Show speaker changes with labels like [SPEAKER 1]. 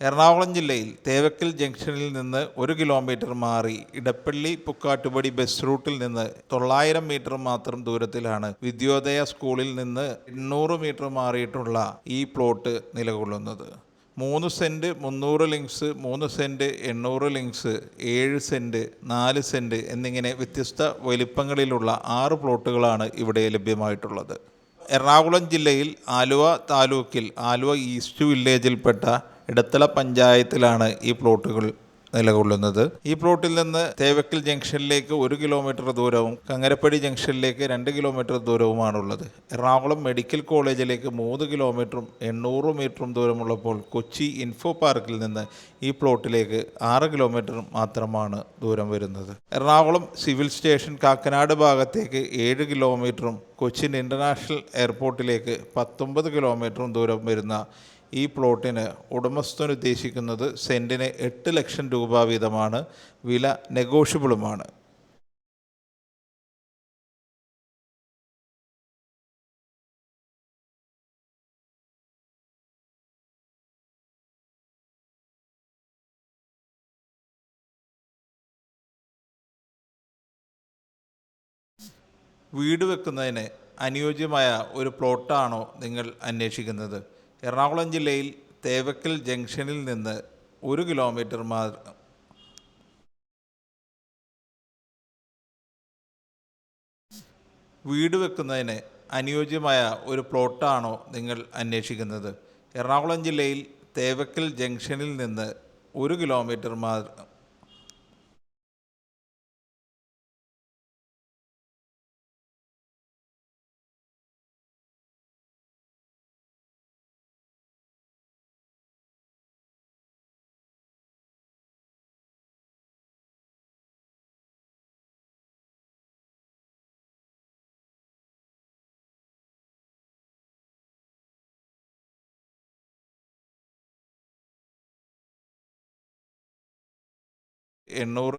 [SPEAKER 1] എറണാകുളം ജില്ലയിൽ തേവക്കൽ ജംഗ്ഷനിൽ നിന്ന് 1 കിലോമീറ്റർ മാറി ഇടപ്പള്ളി പുക്കാട്ടുപടി ബസ് റൂട്ടിൽ നിന്ന് 900 മീറ്റർ മാത്രം ദൂരത്തിലാണ് വിദ്യോദയ സ്കൂളിൽ നിന്ന് 800 മീറ്റർ മാറിയിട്ടുള്ള ഈ പ്ലോട്ട് നിലകൊള്ളുന്നത്. 3 സെൻറ്റ് 300 ലിങ്സ്, 3 സെൻറ്റ് 800 ലിങ്സ്, 7 സെൻറ്റ്, 4 സെൻറ്റ് എന്നിങ്ങനെ വ്യത്യസ്ത വലിപ്പങ്ങളിലുള്ള 6 പ്ലോട്ടുകളാണ് ഇവിടെ ലഭ്യമായിട്ടുള്ളത്. എറണാകുളം ജില്ലയിൽ ആലുവ താലൂക്കിൽ ആലുവ ഈസ്റ്റ് വില്ലേജിൽപ്പെട്ട ഇടത്തല പഞ്ചായത്തിലാണ് ഈ പ്ലോട്ടുകൾ നിലകൊള്ളുന്നത്. ഈ പ്ലോട്ടിൽ നിന്ന് തേവക്കൽ ജംഗ്ഷനിലേക്ക് 1 കിലോമീറ്റർ ദൂരവും കങ്ങരപ്പടി ജംഗ്ഷനിലേക്ക് 2 കിലോമീറ്റർ ദൂരവുമാണുള്ളത്. എറണാകുളം മെഡിക്കൽ കോളേജിലേക്ക് 3 കിലോമീറ്ററും 800 മീറ്ററും ദൂരമുള്ളപ്പോൾ കൊച്ചി ഇൻഫോ പാർക്കിൽ നിന്ന് ഈ പ്ലോട്ടിലേക്ക് 6 കിലോമീറ്റർ മാത്രമാണ് ദൂരം വരുന്നത്. എറണാകുളം സിവിൽ സ്റ്റേഷൻ കാക്കനാട് ഭാഗത്തേക്ക് 7 കിലോമീറ്ററും കൊച്ചിൻ ഇൻ്റർനാഷണൽ എയർപോർട്ടിലേക്ക് 19 കിലോമീറ്ററും ദൂരം വരുന്ന ഈ പ്ലോട്ടിന് ഉടമസ്ഥൻ ഉദ്ദേശിക്കുന്നത് സെൻറ്റിന് 8 ലക്ഷം രൂപ വീതമാണ്. വില നെഗോഷ്യബിളുമാണ്. വീട് വെക്കുന്നതിന് അനുയോജ്യമായ ഒരു പ്ലോട്ടാണോ നിങ്ങൾ അന്വേഷിക്കുന്നത്? എറണാകുളം ജില്ലയിൽ തേവക്കൽ ജംഗ്ഷനിൽ നിന്ന് 1 കിലോമീറ്റർ വീട് വെക്കുന്നതിന് അനുയോജ്യമായ ഒരു പ്ലോട്ടാണോ നിങ്ങൾ അന്വേഷിക്കുന്നത്? എറണാകുളം ജില്ലയിൽ തേവക്കൽ ജംഗ്ഷനിൽ നിന്ന് 1 കിലോമീറ്റർ